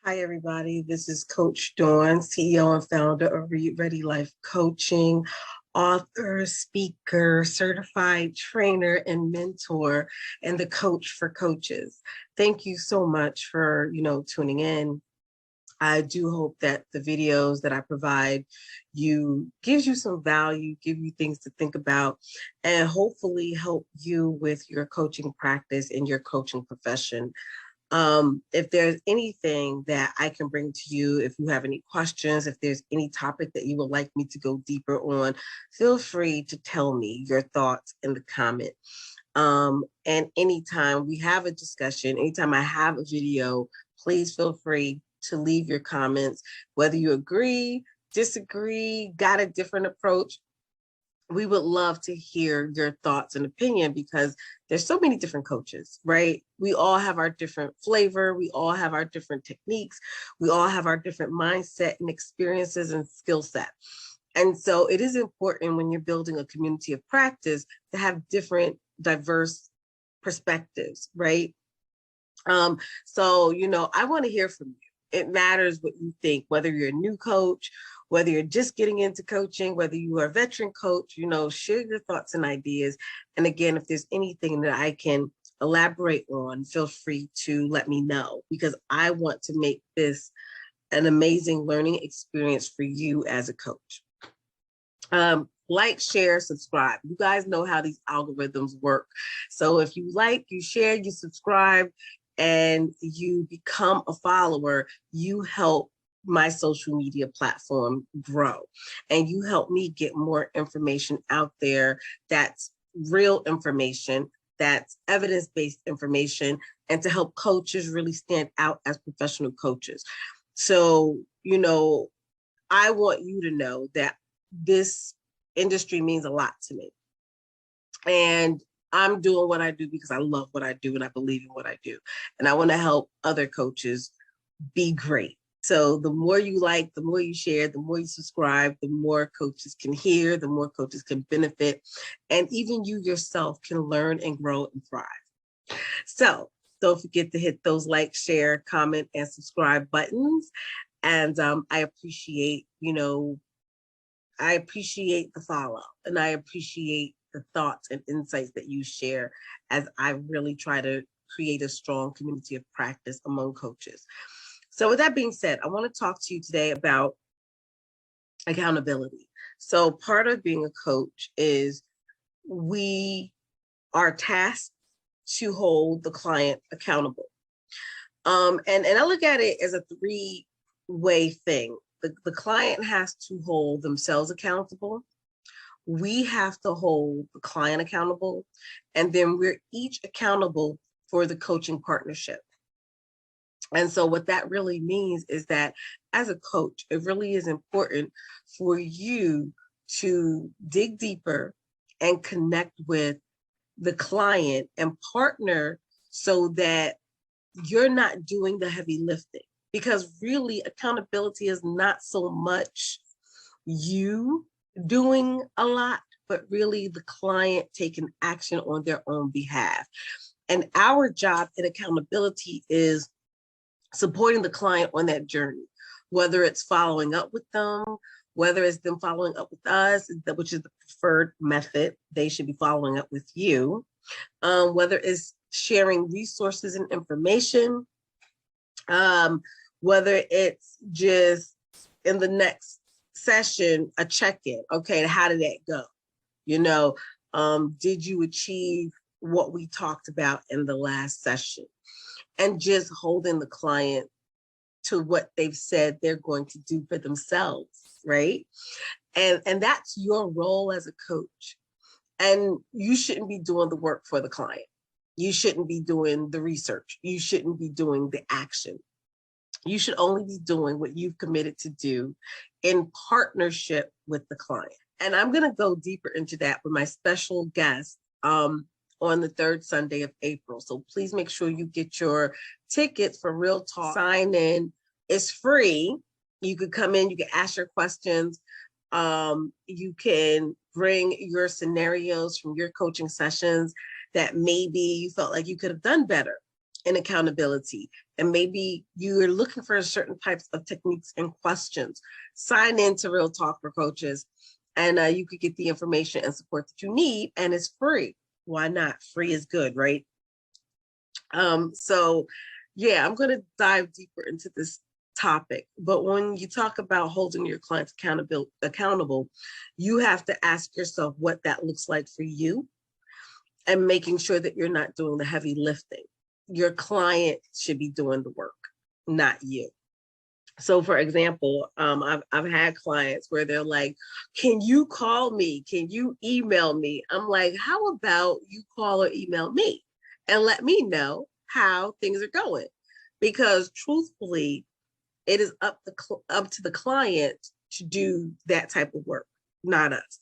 Hi, everybody. This is Coach Dawn, CEO and founder of Reid Life Coaching, author, speaker, certified trainer, and mentor, and the coach for coaches. Thank you so much for, tuning in. I do hope that the videos that I provide gives you some value, give you things to think about, and hopefully help you with your coaching practice and your coaching profession. If there's anything that I can bring to you, if you have any questions, if there's any topic that you would like me to go deeper on, feel free to tell me your thoughts in the comment. And anytime we have a discussion, anytime I have a video, please feel free to leave your comments, whether you agree, disagree, got a different approach. We would love to hear your thoughts and opinion because there's so many different coaches, right? We all have our different flavor. We all have our different techniques. We all have our different mindset and experiences and skill set. And so it is important when you're building a community of practice to have different diverse perspectives, right? So, I want to hear from you. It matters what you think, whether you're a new coach, whether you're just getting into coaching, whether you are a veteran coach, share your thoughts and ideas. And again, if there's anything that I can elaborate on, feel free to let me know, because I want to make this an amazing learning experience for you as a coach. Like, share, subscribe. You guys know how these algorithms work. So if you like, you share, you subscribe, and you become a follower, you help my social media platform grow. And you help me get more information out there that's real information, that's evidence-based information, and to help coaches really stand out as professional coaches. So, I want you to know that this industry means a lot to me. And I'm doing what I do because I love what I do and I believe in what I do. And I want to help other coaches be great. So the more you like, the more you share, the more you subscribe, the more coaches can hear, the more coaches can benefit. And even you yourself can learn and grow and thrive. So don't forget to hit those like, share, comment, and subscribe buttons. And I appreciate, I appreciate the follow, and I appreciate the thoughts and insights that you share as I really try to create a strong community of practice among coaches. So with that being said, I want to talk to you today about accountability. So part of being a coach is we are tasked to hold the client accountable. And I look at it as a three-way thing. The client has to hold themselves accountable. We have to hold the client accountable, and then we're each accountable for the coaching partnership. And so what that really means is that as a coach, it really is important for you to dig deeper and connect with the client and partner so that you're not doing the heavy lifting. Because really, accountability is not so much you doing a lot, but really the client taking action on their own behalf. And our job in accountability is supporting the client on that journey, whether it's following up with them, whether it's them following up with us, which is the preferred method. They should be following up with you, whether it's sharing resources and information, whether it's just in the next session, a check-in. Okay, how did that go? Did you achieve what we talked about in the last session? And just holding the client to what they've said they're going to do for themselves, right? And that's your role as a coach. And you shouldn't be doing the work for the client. You shouldn't be doing the research. You shouldn't be doing the action. You should only be doing what you've committed to do in partnership with the client. And I'm going to go deeper into that with my special guest on the third Sunday of April. So please make sure you get your tickets for Real Talk. Sign in. It's free. You could come in, you can ask your questions. You can bring your scenarios from your coaching sessions that maybe you felt like you could have done better. and accountability. And maybe you're looking for certain types of techniques and questions. Sign in to Real Talk for Coaches, and you could get the information and support that you need, and it's free. Why not? Free is good, right? So yeah, I'm going to dive deeper into this topic. But when you talk about holding your clients accountable, you have to ask yourself what that looks like for you, and making sure that you're not doing the heavy lifting. Your client should be doing the work, not you. So for example, I've had clients where they're like, can you call me? Can you email me? I'm like, how about you call or email me and let me know how things are going? Because truthfully, it is up to the client to do that type of work, not us.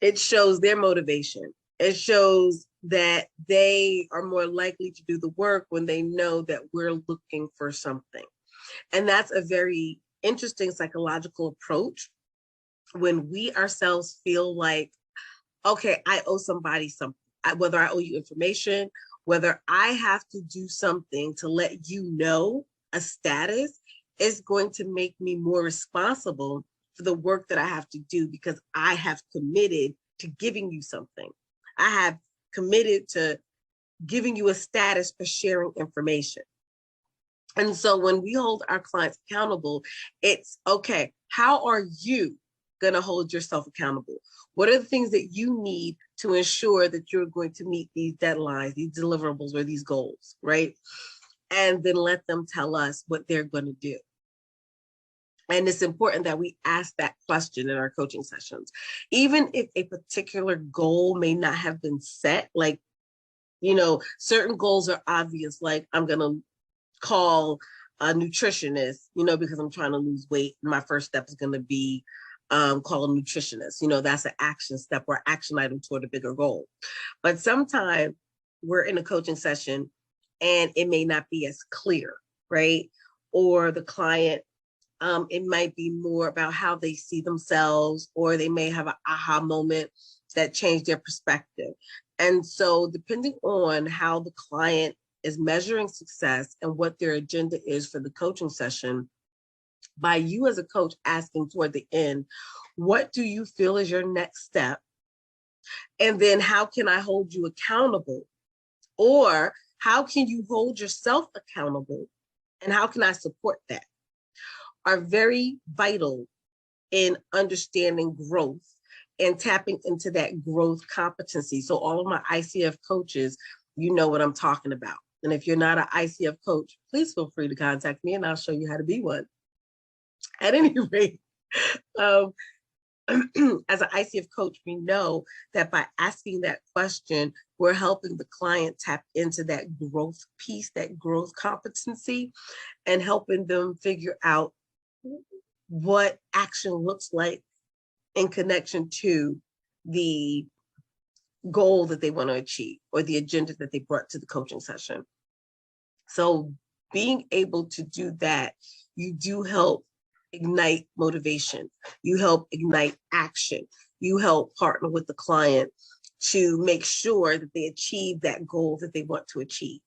It shows their motivation. It shows that they are more likely to do the work when they know that we're looking for something. And that's a very interesting psychological approach when we ourselves feel like, okay, I owe somebody something, whether I owe you information, whether I have to do something to let you know a status, is going to make me more responsible for the work that I have to do, because I have committed to giving you something. I have committed to giving you a status for sharing information. And so when we hold our clients accountable, it's okay, how are you going to hold yourself accountable? What are the things that you need to ensure that you're going to meet these deadlines, these deliverables, or these goals, right? And then let them tell us what they're going to do. And it's important that we ask that question in our coaching sessions. Even if a particular goal may not have been set, like, certain goals are obvious, like I'm going to call a nutritionist, because I'm trying to lose weight. My first step is going to be call a nutritionist. That's an action step or action item toward a bigger goal. But sometimes we're in a coaching session and it may not be as clear, right? Or the client, it might be more about how they see themselves, or they may have an aha moment that changed their perspective. And so depending on how the client is measuring success and what their agenda is for the coaching session, by you as a coach asking toward the end, what do you feel is your next step? And then how can I hold you accountable? Or how can you hold yourself accountable? And how can I support that? Are very vital in understanding growth and tapping into that growth competency. So all of my ICF coaches, you know what I'm talking about. And if you're not an ICF coach, please feel free to contact me and I'll show you how to be one. At any rate, as an ICF coach, we know that by asking that question, we're helping the client tap into that growth piece, that growth competency, and helping them figure out what action looks like in connection to the goal that they want to achieve or the agenda that they brought to the coaching session. So being able to do that, you do help ignite motivation. You help ignite action. You help partner with the client to make sure that they achieve that goal that they want to achieve.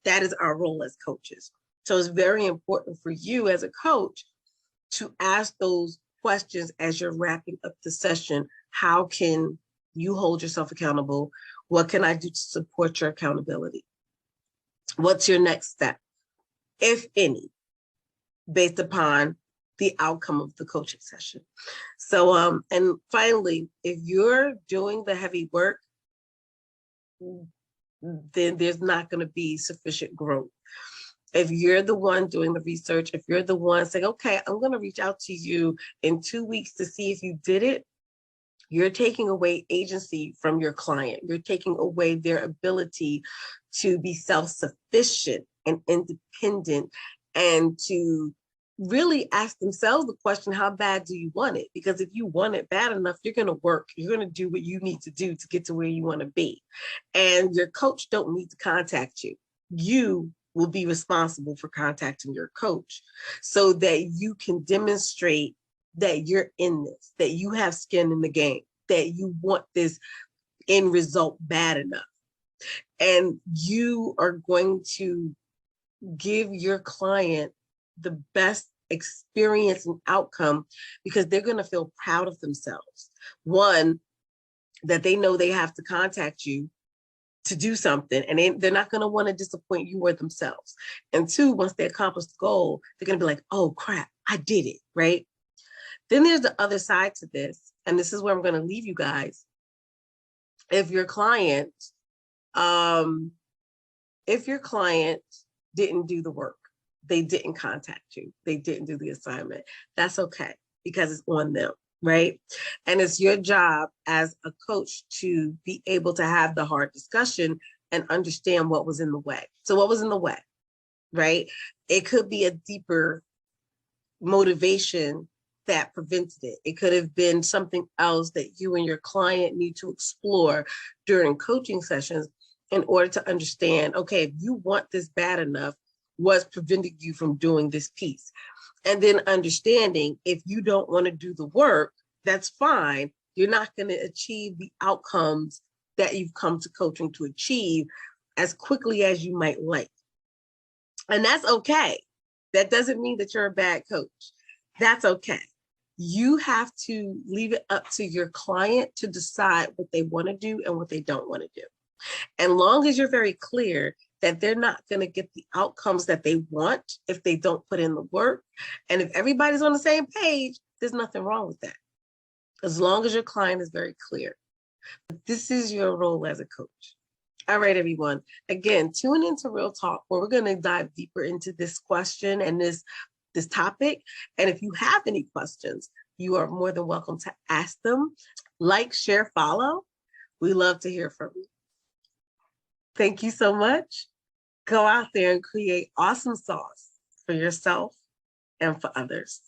That is our role as coaches. So it's very important for you as a coach to ask those questions as you're wrapping up the session. How can you hold yourself accountable? What can I do to support your accountability? What's your next step, if any, based upon the outcome of the coaching session? So, and finally, if you're doing the heavy work, then there's not going to be sufficient growth. If you're the one doing the research, if you're the one saying, okay, I'm going to reach out to you in 2 weeks to see if you did it, you're taking away agency from your client. You're taking away their ability to be self-sufficient and independent, and to really ask themselves the question, how bad do you want it? Because if you want it bad enough, you're going to work. You're going to do what you need to do to get to where you want to be. And your coach don't need to contact you. You will be responsible for contacting your coach so that you can demonstrate that you're in this, that you have skin in the game, that you want this end result bad enough. And you are going to give your client the best experience and outcome because they're going to feel proud of themselves. One, that they know they have to contact you to do something, and they're not going to want to disappoint you or themselves. And two, once they accomplish the goal, they're going to be like, oh crap, I did it, right? Then there's the other side to this, and this is where I'm going to leave you guys. If your client, didn't do the work, they didn't contact you, they didn't do the assignment, that's okay because it's on them, right? And it's your job as a coach to be able to have the hard discussion and understand what was in the way. So what was in the way, right? It could be a deeper motivation that prevented it. It could have been something else that you and your client need to explore during coaching sessions in order to understand, okay, if you want this bad enough, what's preventing you from doing this piece? And then understanding if you don't want to do the work, that's fine. You're not going to achieve the outcomes that you've come to coaching to achieve as quickly as you might like. And that's okay. That doesn't mean that you're a bad coach. That's okay. You have to leave it up to your client to decide what they want to do and what they don't want to do. And long as you're very clear that they're not going to get the outcomes that they want if they don't put in the work, and if everybody's on the same page, there's nothing wrong with that. As long as your client is very clear. This is your role as a coach. All right, everyone. Again, tune into Real Talk, where we're going to dive deeper into this question and this topic. And if you have any questions, you are more than welcome to ask them. Like, share, follow. We love to hear from you. Thank you so much. Go out there and create awesome sauce for yourself and for others.